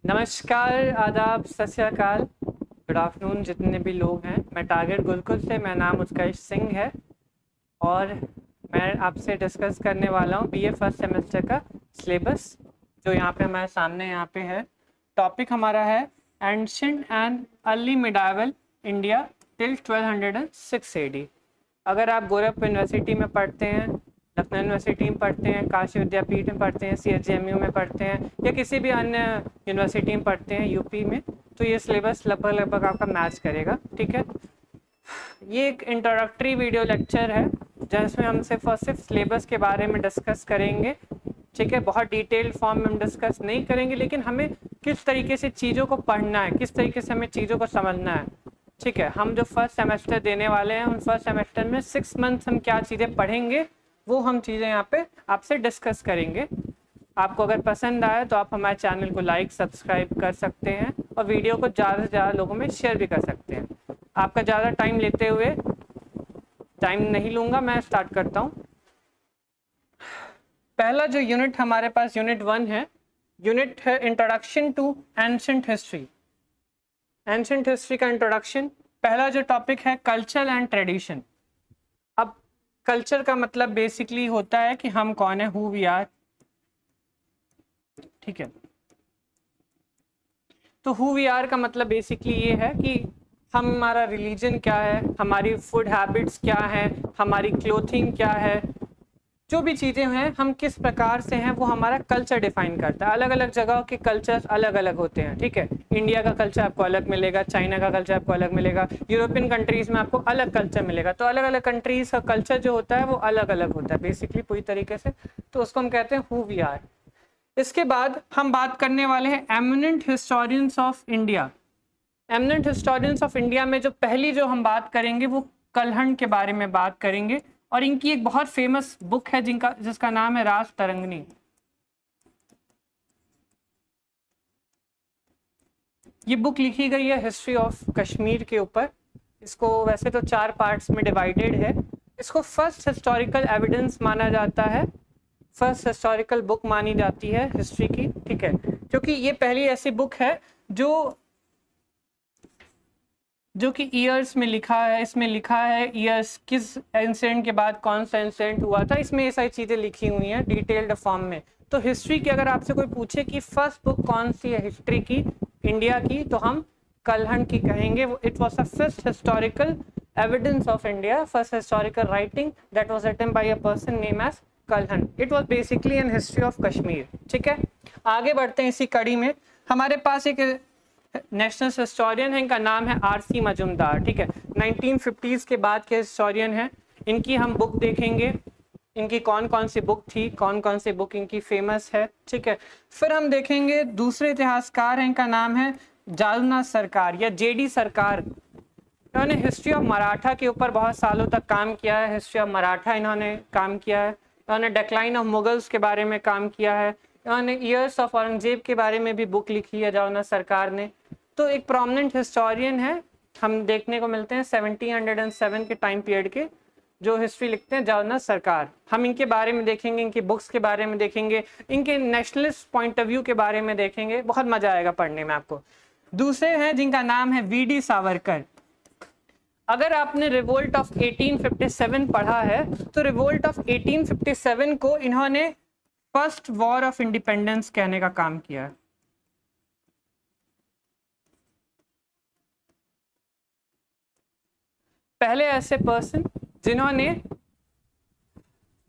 नमस्कार, आदाब, सत श्री अकाल, गुड आफ्टरनून जितने भी लोग हैं। मैं टारगेट गुरुकुल से, मेरा नाम उत्कर्ष सिंह है और मैं आपसे डिस्कस करने वाला हूँ बीए फर्स्ट सेमेस्टर का सिलेबस, जो यहाँ पे हमारे सामने यहाँ पे है। टॉपिक हमारा है ancient and early medieval India till 1206 AD. अगर आप गोरखपुर यूनिवर्सिटी में पढ़ते हैं, लखनऊ यूनिवर्सिटी में पढ़ते हैं, काशी विद्यापीठ में पढ़ते हैं, CSJMU में पढ़ते हैं या किसी भी अन्य यूनिवर्सिटी में पढ़ते हैं यूपी में, तो ये सिलेबस लगभग आपका मैच करेगा। ठीक है, ये एक इंट्रोडक्टरी वीडियो लेक्चर है जिसमें हम सिर्फ और सिर्फ सिलेबस के बारे में डिस्कस करेंगे। ठीक है, बहुत डिटेल्ड फॉर्म में हम डिस्कस नहीं करेंगे, लेकिन हमें किस तरीके से चीज़ों को पढ़ना है, किस तरीके से हमें चीज़ों को समझना है। ठीक है, हम जो फर्स्ट सेमेस्टर देने वाले हैं, उन फर्स्ट सेमेस्टर में 6 मंथ्स हम क्या चीज़ें पढ़ेंगे वो हम चीज़ें यहाँ पे आपसे डिस्कस करेंगे। आपको अगर पसंद आए तो आप हमारे चैनल को लाइक सब्सक्राइब कर सकते हैं और वीडियो को ज़्यादा से ज़्यादा लोगों में शेयर भी कर सकते हैं। आपका ज़्यादा टाइम लेते हुए टाइम नहीं लूँगा, मैं स्टार्ट करता हूँ। पहला जो यूनिट हमारे पास यूनिट 1 है, यूनिट है introduction to ancient history. Ancient history का इंट्रोडक्शन। पहला जो टॉपिक है कल्चर एंड ट्रेडिशन। अब कल्चर का मतलब बेसिकली होता है कि हम कौन है, हु वी आर। ठीक है, तो हु वी आर का मतलब बेसिकली ये है कि हमारा रिलीजन क्या है, हमारी फूड हैबिट्स क्या है, हमारी क्लोथिंग क्या है, जो भी चीज़ें हैं हम किस प्रकार से हैं, वो हमारा कल्चर डिफाइन करता है। अलग अलग जगह के कल्चर्स अलग अलग होते हैं। ठीक है, इंडिया का कल्चर आपको अलग मिलेगा, चाइना का कल्चर आपको अलग मिलेगा, यूरोपियन कंट्रीज़ में आपको अलग कल्चर मिलेगा। तो अलग अलग कंट्रीज़ का कल्चर जो होता है वो अलग अलग होता है बेसिकली पूरी तरीके से, तो उसको हम कहते हैं हु वी आर। इसके बाद हम बात करने वाले हैं eminent historians of India. Eminent historians of India में जो पहली जो हम बात करेंगे वो कलहंड के बारे में बात करेंगे, और इनकी एक बहुत फेमस बुक है जिसका नाम है रास तरंगिणी। ये बुक लिखी गई है हिस्ट्री ऑफ कश्मीर के ऊपर। इसको वैसे तो 4 पार्ट्स में डिवाइडेड है। इसको फर्स्ट हिस्टोरिकल एविडेंस माना जाता है, फर्स्ट हिस्टोरिकल बुक मानी जाती है हिस्ट्री की। ठीक है, क्योंकि ये पहली ऐसी बुक है जो कि ईयर्स में लिखा है। इसमें लिखा है ईयर्स, किस इंसिडेंट के बाद कौन सा इंसिडेंट हुआ था, इसमें ये सारी चीज़ें लिखी हुई हैं डिटेल्ड फॉर्म में। तो हिस्ट्री की अगर आपसे कोई पूछे कि फर्स्ट बुक कौन सी है हिस्ट्री की इंडिया की, तो हम कलहंड की कहेंगे। It was the first historical evidence of India, first historical writing that was written by a person name as Kalhana. It was basically an history of Kashmir. ठीक है, आगे बढ़ते हैं इसी कड़ी में। हमारे पास एक नेशनल हिस्टोरियन है, इनका नाम है RC मजुमदार। ठीक है, 1950s के बाद के हिस्टोरियन हैं। इनकी हम बुक देखेंगे, इनकी कौन कौन सी बुक थी, कौन कौन सी बुक इनकी फेमस है। ठीक है, फिर हम देखेंगे दूसरे इतिहासकार हैं, इनका नाम है जालनाथ सरकार या JD सरकार। इन्होंने हिस्ट्री ऑफ मराठा के ऊपर बहुत सालों तक काम किया है। हिस्ट्री ऑफ मराठा इन्होंने काम किया है। इन्होंने डिक्लाइन ऑफ मुगल्स के बारे में काम किया है। इन्होंने ईयर्स ऑफ औरंगजेब के बारे में भी बुक लिखी है जालनाथ सरकार ने। तो एक प्रोमिनेंट हिस्टोरियन है, हम देखने को मिलते हैं 1707 के टाइम पीरियड के जो हिस्ट्री लिखते हैं जालनाथ सरकार। हम इनके बारे में देखेंगे, इनकी बुक्स के बारे में देखेंगे, इनके नेशनलिस्ट पॉइंट ऑफ व्यू के बारे में देखेंगे। बहुत मजा आएगा पढ़ने में आपको। दूसरे हैं जिनका नाम है VD सावरकर। अगर आपने रिवोल्ट ऑफ 1857 पढ़ा है, तो रिवोल्ट ऑफ 1857 को इन्होंने फर्स्ट वॉर ऑफ इंडिपेंडेंस कहने का काम किया है। पहले ऐसे पर्सन जिन्होंने,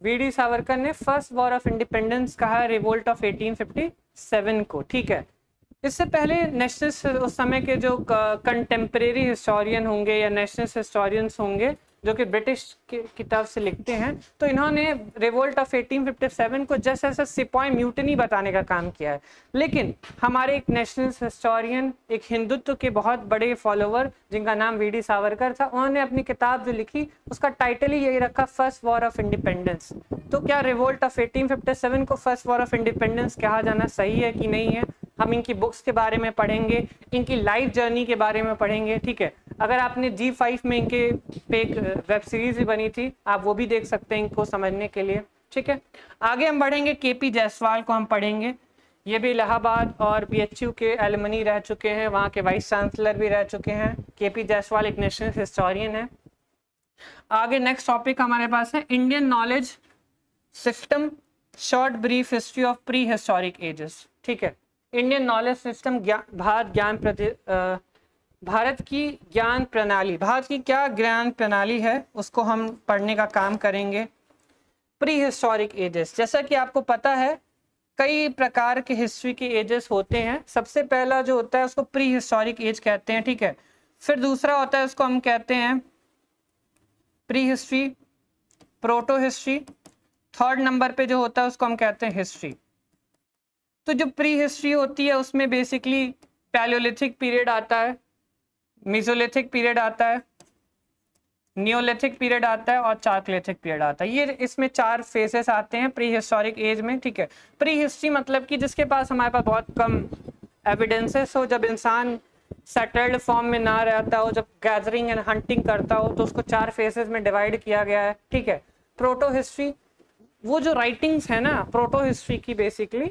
VD सावरकर ने फर्स्ट वॉर ऑफ इंडिपेंडेंस कहा है रिवोल्ट ऑफ 1857 को। ठीक है, इससे पहले नेशनल उस समय के जो कंटेम्प्रेरी हिस्टोरियन होंगे या नेशनल हिस्टोरियंस होंगे जो कि ब्रिटिश की तरफ से लिखते हैं, तो इन्होंने रिवोल्ट ऑफ 1857 को जस्ट ऐसा सिपाही म्यूटनी बताने का काम किया है। लेकिन हमारे एक नेशनल हिस्टोरियन, एक हिंदुत्व के बहुत बड़े फॉलोवर जिनका नाम VD सावरकर था, उन्होंने अपनी किताब जो लिखी उसका टाइटल ही यही रखा, फर्स्ट वॉर ऑफ इंडिपेंडेंस। तो क्या रिवोल्ट ऑफ 1857 को फर्स्ट वॉर ऑफ इंडिपेंडेंस कहा जाना सही है कि नहीं है, हम इनकी बुक्स के बारे में पढ़ेंगे, इनकी लाइफ जर्नी के बारे में पढ़ेंगे। ठीक है, अगर आपने G5 में इनके पे एक वेब सीरीज भी बनी थी, आप वो भी देख सकते हैं इनको समझने के लिए। ठीक है, आगे हम बढ़ेंगे, KP जायसवाल को हम पढ़ेंगे। ये भी इलाहाबाद और BHU के एलुमनी रह चुके हैं, वहाँ के वाइस चांसलर भी रह चुके हैं। KP जायसवाल एक नेशनल हिस्टोरियन है। आगे नेक्स्ट टॉपिक हमारे पास है Indian knowledge system, short brief history of prehistoric ages. ठीक है, इंडियन नॉलेज सिस्टम भारत की ज्ञान प्रणाली, भारत की क्या ज्ञान प्रणाली है उसको हम पढ़ने का काम करेंगे। प्री हिस्टोरिक एजेस, जैसा कि आपको पता है कई प्रकार के हिस्ट्री के एजेस होते हैं। सबसे पहला जो होता है उसको प्री हिस्टोरिक एज कहते हैं। ठीक है, फिर दूसरा होता है उसको हम कहते हैं pre history, proto history, third number पे जो होता है उसको हम कहते हैं हिस्ट्री। तो जो प्री हिस्ट्री होती है उसमें बेसिकली पैलियोलिथिक पीरियड आता है, मेसोलिथिक पीरियड आता है, नियोलिथिक पीरियड आता है और चार्कलिथिक पीरियड आता है। ये इसमें 4 फेजेस आते हैं प्री हिस्टोरिक एज में। ठीक है, प्री हिस्ट्री मतलब कि जिसके पास हमारे पास बहुत कम एविडेंसेस हो, जब इंसान सेटल्ड फॉर्म में ना रहता हो, जब गैदरिंग एंड हंटिंग करता हो, तो उसको 4 फेजेस में डिवाइड किया गया है। ठीक है, प्रोटो हिस्ट्री, वो जो राइटिंग्स है ना प्रोटो हिस्ट्री की, बेसिकली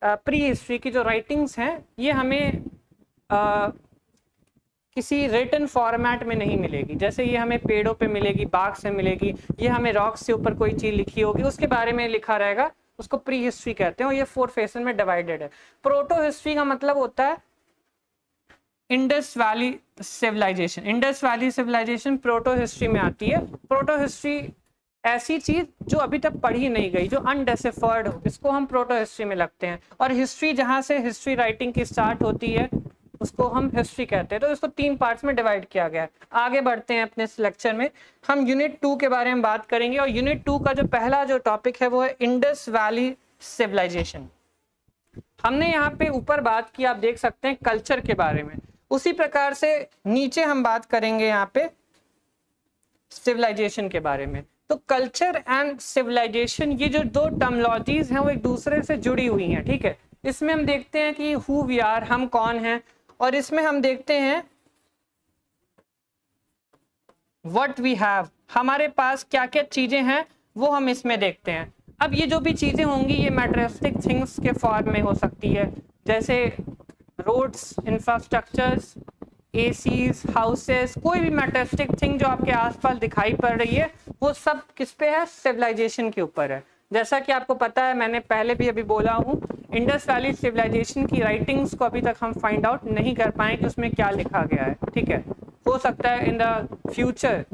प्री हिस्ट्री की जो राइटिंग्स हैं ये हमें किसी रिटन फॉर्मेट में नहीं मिलेगी। जैसे ये हमें पेड़ों पे मिलेगी, बाग से मिलेगी, ये हमें रॉक्स से ऊपर कोई चीज लिखी होगी उसके बारे में लिखा रहेगा, उसको प्री हिस्ट्री कहते हैं। और ये 4 फेजेस में डिवाइडेड है। प्रोटो हिस्ट्री का मतलब होता है Indus valley civilisation. Indus valley civilisation proto history में आती है। प्रोटो हिस्ट्री ऐसी चीज जो अभी तक पढ़ी नहीं गई, जो अनडेसिफर्ड हो, इसको हम प्रोटो हिस्ट्री में लगते हैं। और हिस्ट्री जहां से हिस्ट्री राइटिंग की स्टार्ट होती है उसको हम हिस्ट्री कहते हैं। तो इसको 3 पार्ट्स में डिवाइड किया गया है। आगे बढ़ते हैं अपने इस लेक्चर में, हम यूनिट 2 के बारे में बात करेंगे। और यूनिट 2 का जो पहला जो टॉपिक है वो है इंडस वैली सिविलाइजेशन। हमने यहाँ पे ऊपर बात की, आप देख सकते हैं कल्चर के बारे में, उसी प्रकार से नीचे हम बात करेंगे यहाँ पे सिविलाइजेशन के बारे में। तो कल्चर एंड सिविलाइजेशन, ये जो 2 टर्मिनोलॉजीज हैं वो एक दूसरे से जुड़ी हुई हैं। ठीक है, इसमें हम देखते हैं कि हु वी आर, हम कौन हैं, और इसमें हम देखते हैं व्हाट वी हैव, हमारे पास क्या क्या चीजें हैं वो हम इसमें देखते हैं। अब ये जो भी चीजें होंगी ये मैटेरियलिस्टिक थिंग्स के फॉर्म में हो सकती है, जैसे रोड्स, इंफ्रास्ट्रक्चर्स, एसीज, हाउसेस, कोई भी मैटेरियलिस्टिक थिंग जो आपके आसपास दिखाई पड़ रही है वो सब किस पे है, सिविलाइजेशन के ऊपर है। जैसा कि आपको पता है, मैंने पहले भी अभी बोला हूँ, इंडस वैली सिविलाइजेशन की राइटिंग्स को अभी तक हम फाइंड आउट नहीं कर पाए कि उसमें क्या लिखा गया है। ठीक है, हो सकता है इन द फ्यूचर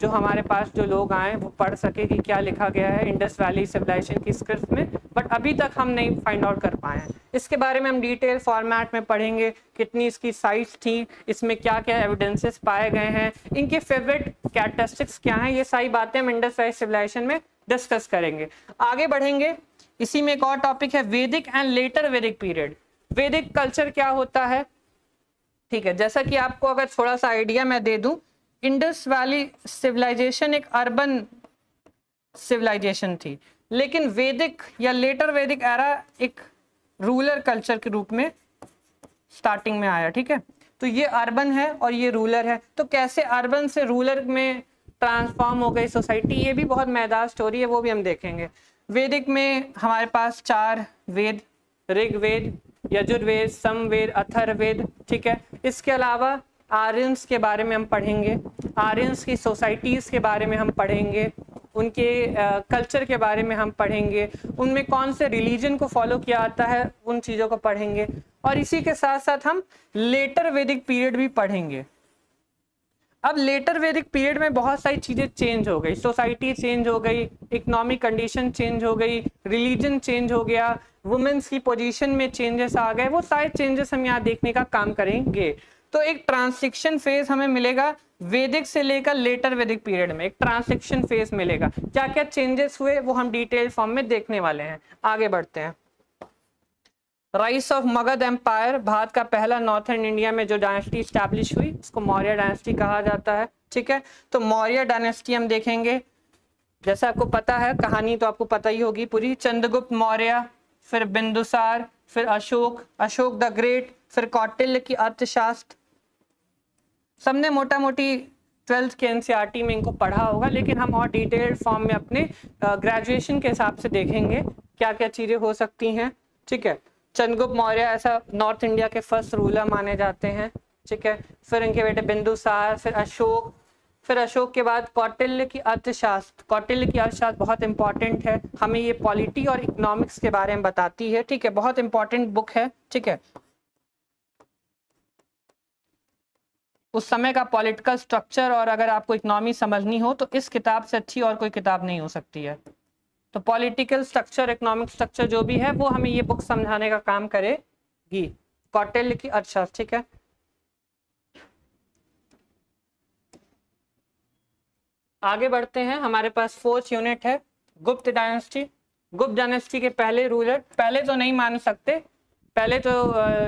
जो हमारे पास जो लोग आए वो पढ़ सके कि क्या लिखा गया है इंडस वैली सिविलाइजेशन की स्क्रिप्ट में, बट अभी तक हम नहीं फाइंड आउट कर पाए हैं। इसके बारे में हम डिटेल फॉर्मेट में पढ़ेंगे, कितनी इसकी साइट्स थी, इसमें क्या क्या एविडेंसेस पाए गए हैं, इनके फेवरेट कैरेक्टरिस्टिक्स क्या हैं, ये सारी बातें हम इंडस वैली सिविलाइजेशन में डिस्कस करेंगे। आगे बढ़ेंगे, इसी में एक और टॉपिक है वैदिक एंड लेटर वैदिक पीरियड। वैदिक कल्चर क्या होता है, ठीक है, जैसा कि आपको अगर थोड़ा सा आइडिया मैं दे दूं, इंडस वैली सिविलाइजेशन एक अर्बन सिविलाइजेशन थी, लेकिन वैदिक या लेटर वैदिक एरा एक रूरल कल्चर के रूप में स्टार्टिंग में आया। ठीक है, तो ये अर्बन है और ये रूरल है। तो कैसे अर्बन से रूरल में ट्रांसफॉर्म हो गई सोसाइटी, ये भी बहुत मजेदार स्टोरी है, वो भी हम देखेंगे। वैदिक में हमारे पास 4 वेद, ऋग्वेद, यजुर्वेद, समवेद, अथर्ववेद। ठीक है, इसके अलावा आर्यंस के बारे में हम पढ़ेंगे, आर्यंस की सोसाइटीज़ के बारे में हम पढ़ेंगे, उनके कल्चर के बारे में हम पढ़ेंगे, उनमें कौन से रिलीजन को फॉलो किया जाता है उन चीज़ों को पढ़ेंगे। और इसी के साथ साथ हम लेटर वैदिक पीरियड भी पढ़ेंगे। अब लेटर वैदिक पीरियड में बहुत सारी चीज़ें चेंज हो गई, सोसाइटी चेंज हो गई, इकोनॉमिक कंडीशन चेंज हो गई, रिलीजन चेंज हो गया, वुमेन्स की पोजीशन में चेंजेस आ गए, वो सारे चेंजेस हम यहाँ देखने का काम करेंगे। तो एक ट्रांजिशन फेज हमें मिलेगा वैदिक से लेकर लेटर वैदिक पीरियड में, एक ट्रांजिशन फेज मिलेगा। क्या क्या चेंजेस हुए वो हम डिटेल फॉर्म में देखने वाले हैं। आगे बढ़ते हैं। Rise of Magadh empire, Bharat का पहला नॉर्थर्न इंडिया में जो डायनेस्टी स्टैब्लिश हुई उसको मौर्य डायनेस्टी कहा जाता है। ठीक है, तो मौर्य डायनेस्टी हम देखेंगे। जैसा आपको पता है, कहानी तो आपको पता ही होगी पूरी, चंद्रगुप्त मौर्य, फिर बिंदुसार, फिर अशोक, अशोक द ग्रेट, फिर कौटिल्य की अर्थशास्त्र। सबने मोटा मोटी 12th के NCERT में इनको पढ़ा होगा, लेकिन हम और डिटेल्ड फॉर्म में अपने ग्रेजुएशन के हिसाब से देखेंगे क्या क्या चीज़ें हो सकती हैं। ठीक है, चंद्रगुप्त मौर्य ऐसा नॉर्थ इंडिया के फर्स्ट रूलर माने जाते हैं, ठीक है। फिर इनके बेटे बिंदुसार, फिर अशोक, फिर अशोक के बाद कौटिल्य की अर्थशास्त्र। कौटिल्य की अर्थशास्त्र बहुत इंपॉर्टेंट है, हमें ये पॉलिटी और इकोनॉमिक्स के बारे में बताती है, ठीक है, बहुत इंपॉर्टेंट बुक है, ठीक है। उस समय का पॉलिटिकल स्ट्रक्चर और अगर आपको इकोनॉमी समझनी हो तो इस किताब से अच्छी और कोई किताब नहीं हो सकती है। तो पॉलिटिकल स्ट्रक्चर, इकोनॉमिक स्ट्रक्चर जो भी है वो हमें ये बुक समझाने का काम करेगी, कौटिल्य की अर्थशास्त्र, ठीक है। आगे बढ़ते हैं, हमारे पास 4th यूनिट है गुप्त डायनेस्टी। गुप्त डायनेस्टी के पहले रूलर, पहले तो नहीं मान सकते, पहले तो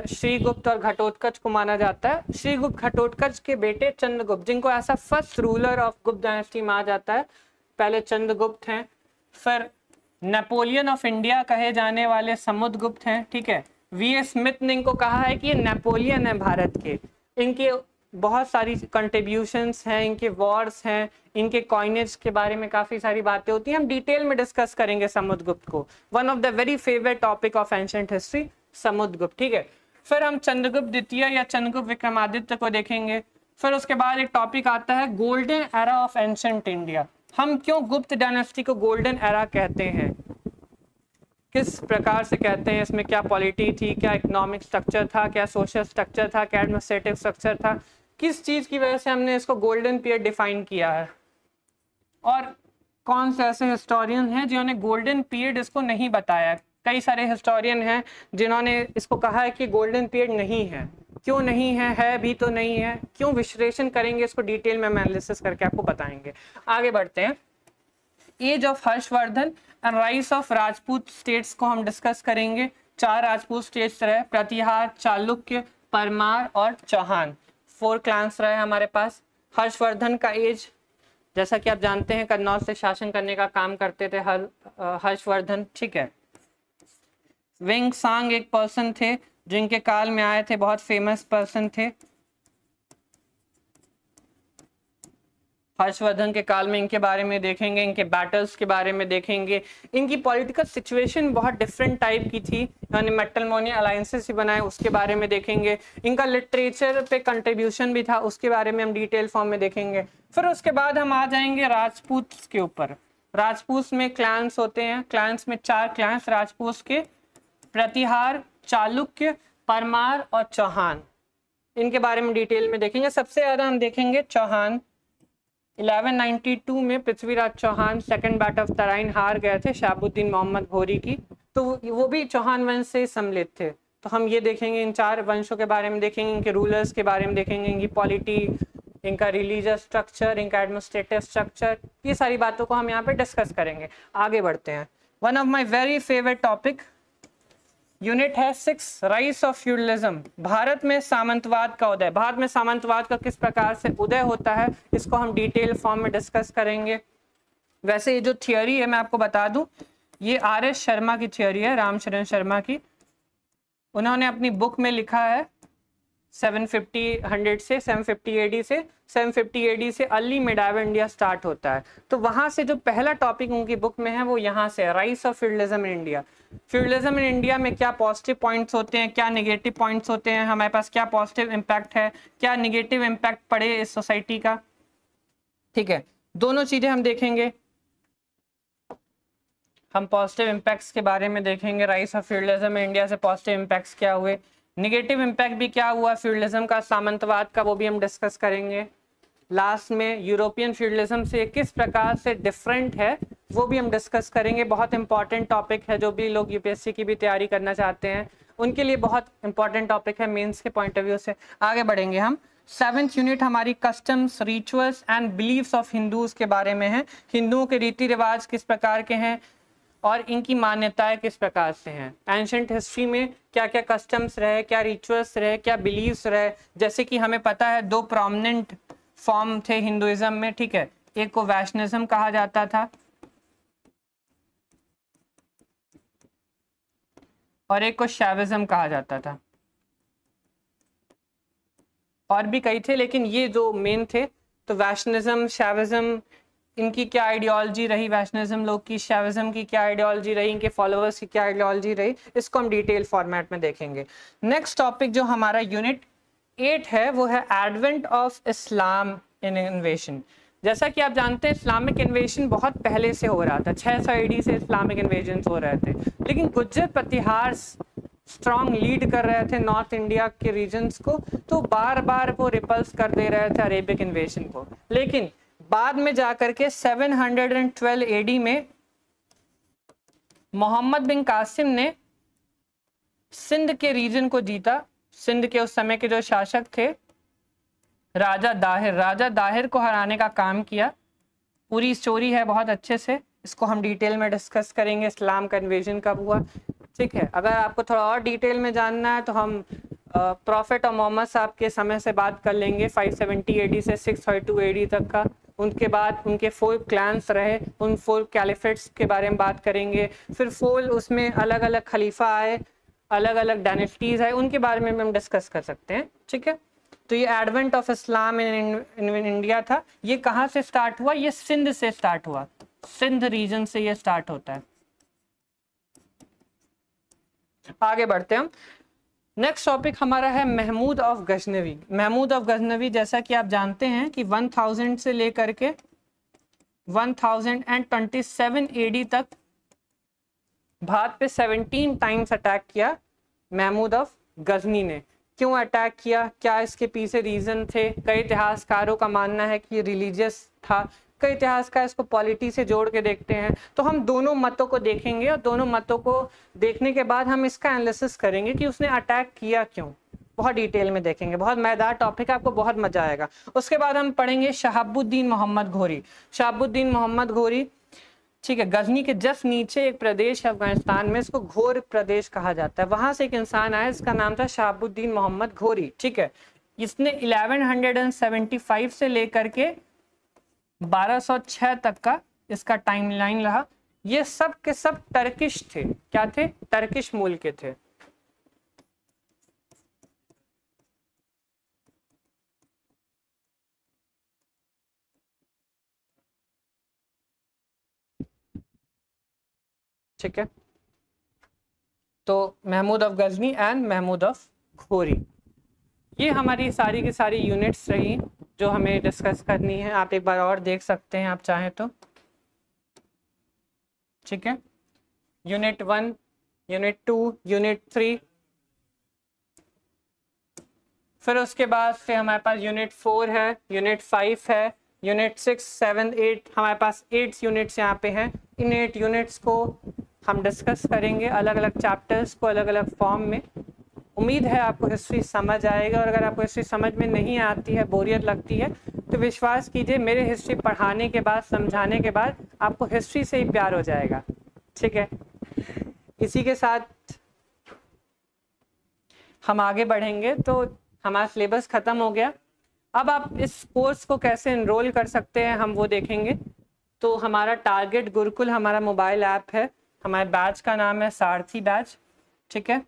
श्रीगुप्त और घटोत्कच को माना जाता है। श्रीगुप्त घटोत्कच के बेटे चंद्रगुप्त, जिनको ऐसा फर्स्ट रूलर ऑफ गुप्त डायनेस्टी माना जाता है, पहले चंद्रगुप्त हैं। फिर नेपोलियन ऑफ इंडिया कहे जाने वाले समुद्रगुप्त हैं, ठीक है। वी.एस. स्मिथ ने इनको कहा है कि ये नेपोलियन है भारत के। इनके बहुत सारी कंट्रीब्यूशंस हैं, इनके वॉर्स हैं, इनके कॉइनेज के बारे में काफ़ी सारी बातें होती हैं, हम डिटेल में डिस्कस करेंगे समुद्रगुप्त को। One of the very favourite topic of ancient history Samudragupta, ठीक है। फिर हम चंद्रगुप्त द्वितीय या चंद्रगुप्त विक्रमादित्य को देखेंगे। फिर उसके बाद एक टॉपिक आता है golden era of ancient India. हम क्यों गुप्त डायनेस्टी को गोल्डन एरा कहते हैं, किस प्रकार से कहते हैं, इसमें क्या पॉलिटी थी, क्या इकोनॉमिक स्ट्रक्चर था, क्या सोशल स्ट्रक्चर था, क्या एडमिनिस्ट्रेटिव स्ट्रक्चर था, किस चीज़ की वजह से हमने इसको गोल्डन पीरियड डिफाइन किया है, और कौन से ऐसे हिस्टोरियन हैं जिन्होंने गोल्डन पीरियड इसको नहीं बताया। कई सारे हिस्टोरियन हैं जिन्होंने इसको कहा है कि गोल्डन पीरियड नहीं है। क्यों नहीं है भी तो नहीं है, क्यों, विश्लेषण करेंगे इसको, डिटेल में एनालिसिस करके आपको बताएंगे। आगे बढ़ते हैं, age of Harshvardhan and rise of Rajput states को हम डिस्कस करेंगे। 4 राजपूत स्टेट्स रहे, प्रतिहार, चालुक्य, परमार और चौहान, 4 क्लान्स रहे हमारे पास। हर्षवर्धन का एज, जैसा कि आप जानते हैं, कन्नौज से शासन करने का काम करते थे हर्षवर्धन, ठीक है। विंग सांग एक पर्सन थे जिनके काल में आए थे, बहुत फेमस पर्सन थे। हर्षवर्धन के काल में इनके बारे में देखेंगे, इनके बैटल्स के बारे में देखेंगे। इनकी पॉलिटिकल सिचुएशन बहुत डिफरेंट टाइप की थी, यानी मैट्रिमोनियल अलायंसेस ही बनाए, उसके बारे में देखेंगे। इनका लिटरेचर पे कंट्रीब्यूशन भी था, उसके बारे में हम डिटेल फॉर्म में देखेंगे। फिर उसके बाद हम आ जाएंगे राजपूत के ऊपर। राजपूत में क्लान्स होते हैं, क्लान्स में 4 क्लान्स राजपूत के, प्रतिहार, चालुक्य, परमार और चौहान, इनके बारे में डिटेल में देखेंगे। सबसे ज्यादा हम देखेंगे चौहान। 1192 में Prithviraj Chauhan second battle of Tarain हार गए थे शहाबुद्दीन मोहम्मद घोरी की, तो वो भी चौहान वंश से सम्मिलित थे। तो हम ये देखेंगे, इन 4 वंशों के बारे में देखेंगे, इनके रूलर्स के बारे में देखेंगे, इनकी पॉलिटी, इनका रिलीजियस स्ट्रक्चर, इनका एडमिनिस्ट्रेटिव स्ट्रक्चर, ये सारी बातों को हम यहाँ पे डिस्कस करेंगे। आगे बढ़ते हैं, one of my very favourite topic unit है 6 राइज ऑफ फ्यूडलिज्म। भारत में सामंतवाद का उदय। भारत में सामंतवाद का किस प्रकार से उदय होता है, इसको हम डिटेल फॉर्म में डिस्कस करेंगे। वैसे ये जो थियोरी है मैं आपको बता दूं, ये R.S. शर्मा की थियोरी है, रामचरण शर्मा की। उन्होंने अपनी बुक में लिखा है 750 से 750 AD से 750 AD से अर्ली मिडाइवल इंडिया स्टार्ट होता है। तो वहां से जो पहला टॉपिक उनकी बुक में है वो यहाँ से, rise of feudalism in India. Feudalism in India में क्या पॉजिटिव पॉइंट्स होते हैं, क्या नेगेटिव पॉइंट्स होते हैं, हमारे पास क्या पॉजिटिव इम्पैक्ट है, क्या नेगेटिव इम्पैक्ट पड़े इस सोसाइटी का, ठीक है, दोनों चीजें हम देखेंगे। हम पॉजिटिव इम्पैक्ट्स के बारे में देखेंगे, rise of feudalism in India से पॉजिटिव इम्पैक्ट्स क्या हुए, नेगेटिव इम्पैक्ट भी क्या हुआ फ्यूडलिज्म का, सामंतवाद का, वो भी हम डिस्कस करेंगे। लास्ट में यूरोपियन फ्यूडलिज्म से किस प्रकार से डिफरेंट है वो भी हम डिस्कस करेंगे। बहुत इंपॉर्टेंट टॉपिक है, जो भी लोग यूपीएससी की भी तैयारी करना चाहते हैं उनके लिए बहुत इंपॉर्टेंट टॉपिक है मेंस के पॉइंट ऑफ व्यू से। आगे बढ़ेंगे हम, 7th यूनिट हमारी customs, rituals and beliefs of Hindus के बारे में है। हिंदुओं के रीति रिवाज किस प्रकार के हैं और इनकी मान्यताएं किस प्रकार से हैं। एंशिएंट हिस्ट्री में क्या क्या कस्टम्स रहे, क्या रिचुअल्स रहे, क्या बिलीव्स रहे। जैसे कि हमें पता है 2 प्रोमिनेंट फॉर्म थे हिंदुइज्म में, ठीक है, एक को वैष्णविज्म कहा जाता था और एक को शैविज्म कहा जाता था, और भी कई थे लेकिन ये जो मेन थे। तो वैष्णविज्म, शैविज्म, इनकी क्या आइडियोलॉजी रही, वैष्णविज्म लोग की, शैविज्म की क्या आइडियोलॉजी रही, इनके फॉलोअर्स की क्या आइडियोलॉजी रही, इसको हम डिटेल फॉर्मेट में देखेंगे। नेक्स्ट टॉपिक जो हमारा यूनिट 8 है वो है एडवेंट ऑफ इस्लाम इन इन्वेशन। जैसा कि आप जानते हैं इस्लामिक इन्वेशन बहुत पहले से हो रहा था, 600 AD से इस्लामिक इन्वेजन हो रहे थे, लेकिन गुज्जर प्रतिहार स्ट्रॉन्ग लीड कर रहे थे नॉर्थ इंडिया के रीजन्स को, तो बार बार वो रिपल्स कर दे रहे थे अरेबिक इन्वेशन को। लेकिन बाद में जाकर के 712 AD में मोहम्मद बिन कासिम ने सिंध के रीजन को जीता। सिंध के उस समय के जो शासक थे राजा दाहिर को हराने का काम किया। पूरी स्टोरी है बहुत अच्छे से, इसको हम डिटेल में डिस्कस करेंगे, इस्लाम का इन्वेजन कब हुआ। ठीक है, अगर आपको थोड़ा और डिटेल में जानना है तो हम प्रॉफिट और मोहम्मद साहब के समय से बात कर लेंगे, 570 AD से 632 AD तक का। उनके बाद उनके 4 क्लैंस रहे, उन 4 कैलिफेट्स के बारे में बात करेंगे। फिर 4 उसमें अलग अलग खलीफा आए, अलग अलग डायनेस्टीज आए, उनके बारे में हम डिस्कस कर सकते हैं। ठीक है, तो ये advent of Islam in India था। ये कहाँ से स्टार्ट हुआ? ये सिंध से स्टार्ट हुआ, सिंध रीजन से ये स्टार्ट होता है। आगे बढ़ते हैं हम। नेक्स्ट टॉपिक हमारा है महमूद ऑफ गजनवी। महमूद ऑफ गजनवी जैसा कि आप जानते हैं कि 1000 से लेकर के 1027 AD तक भारत पे 17 टाइम्स अटैक किया महमूद ऑफ गजनी ने। क्यों अटैक किया, क्या इसके पीछे रीजन थे? कई इतिहासकारों का मानना है कि ये रिलीजियस था, कई इतिहासकार इसको पॉलिटी से जोड़ के देखते हैं। तो हम दोनों मतों को देखेंगे और दोनों मतों को देखने के बाद हम इसका एनालिसिस करेंगे कि उसने अटैक किया क्यों, बहुत डिटेल में देखेंगे। बहुत मजेदार टॉपिक है, आपको बहुत मजा आएगा। उसके बाद हम पढ़ेंगे शहाबुद्दीन मोहम्मद घोरी। शहाबुद्दीन मोहम्मद घोरी, ठीक है, गजनी के जस्ट नीचे एक प्रदेश है अफगानिस्तान में, इसको घोर प्रदेश कहा जाता है। वहां से एक इंसान आया, इसका नाम था शहाबुद्दीन मोहम्मद घोरी। ठीक है, इसने 1175 से लेकर के 1206 तक का इसका टाइमलाइन रहा। ये सब के सब टर्किश थे। क्या थे? टर्किश मूल के थे। ठीक है, तो Mahmud of Ghazni and Mahmud of Ghori, ये हमारी सारी की सारी यूनिट्स रही जो हमें डिस्कस करनी है। आप एक बार और देख सकते हैं आप चाहें तो। ठीक है, यूनिट 1, यूनिट 2, यूनिट 3, फिर उसके बाद से हमारे पास यूनिट 4 है, यूनिट 5 है, यूनिट 6, 7, 8, हमारे पास 8 यूनिट्स यहाँ पे हैं। इन 8 यूनिट्स को हम डिस्कस करेंगे, अलग अलग चैप्टर्स को अलग अलग फॉर्म में। उम्मीद है आपको हिस्ट्री समझ आएगा, और अगर आपको हिस्ट्री समझ में नहीं आती है, बोरियत लगती है, तो विश्वास कीजिए मेरे हिस्ट्री पढ़ाने के बाद, समझाने के बाद आपको हिस्ट्री से ही प्यार हो जाएगा। ठीक है, इसी के साथ हम आगे बढ़ेंगे। तो हमारा सिलेबस ख़त्म हो गया। अब आप इस कोर्स को कैसे एनरोल कर सकते हैं हम वो देखेंगे। तो हमारा टारगेट गुरुकुल हमारा मोबाइल ऐप है, हमारे बैच का नाम है सारथी बैच। ठीक है,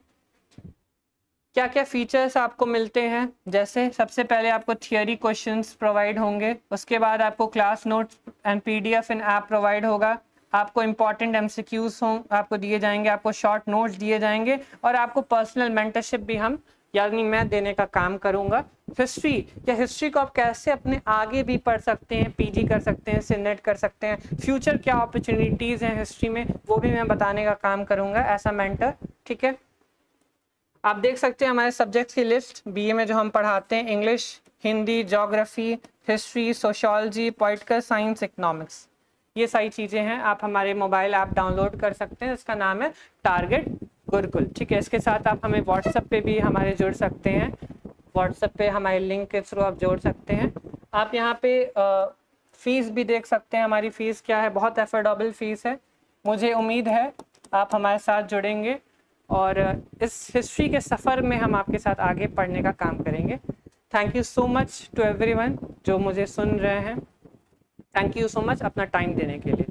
क्या क्या फीचर्स आपको मिलते हैं? जैसे सबसे पहले आपको थियरी क्वेश्चंस प्रोवाइड होंगे, उसके बाद आपको class notes and PDF in app provide होगा, आपको इंपॉर्टेंट MCQs आपको दिए जाएंगे, आपको शॉर्ट नोट्स दिए जाएंगे, और आपको पर्सनल मेंटरशिप भी हम यानी मैं देने का काम करूंगा। हिस्ट्री या हिस्ट्री को आप कैसे अपने आगे भी पढ़ सकते हैं, PG कर सकते हैं, CNET कर सकते हैं, फ्यूचर क्या अपॉर्चुनिटीज़ हैं हिस्ट्री में, वो भी मैं बताने का काम करूंगा एसा मेंटर। ठीक है, आप देख सकते हैं हमारे सब्जेक्ट्स की लिस्ट। BA में जो हम पढ़ाते हैं, English, Hindi, geography, history, sociology, political science, economics, ये सारी चीज़ें हैं। आप हमारे मोबाइल ऐप डाउनलोड कर सकते हैं, इसका नाम है टारगेट गुरुकुल। ठीक है, इसके साथ आप हमें व्हाट्सएप पे भी हमारे जुड़ सकते हैं, व्हाट्सएप पे हमारे लिंक के थ्रू आप जोड़ सकते हैं। आप यहाँ पे फ़ीस भी देख सकते हैं, हमारी फ़ीस क्या है, बहुत अफोर्डेबल फ़ीस है। मुझे उम्मीद है आप हमारे साथ जुड़ेंगे और इस हिस्ट्री के सफ़र में हम आपके साथ आगे पढ़ने का काम करेंगे। Thank you so much to everyone जो मुझे सुन रहे हैं। थैंक यू सो मच अपना टाइम देने के लिए।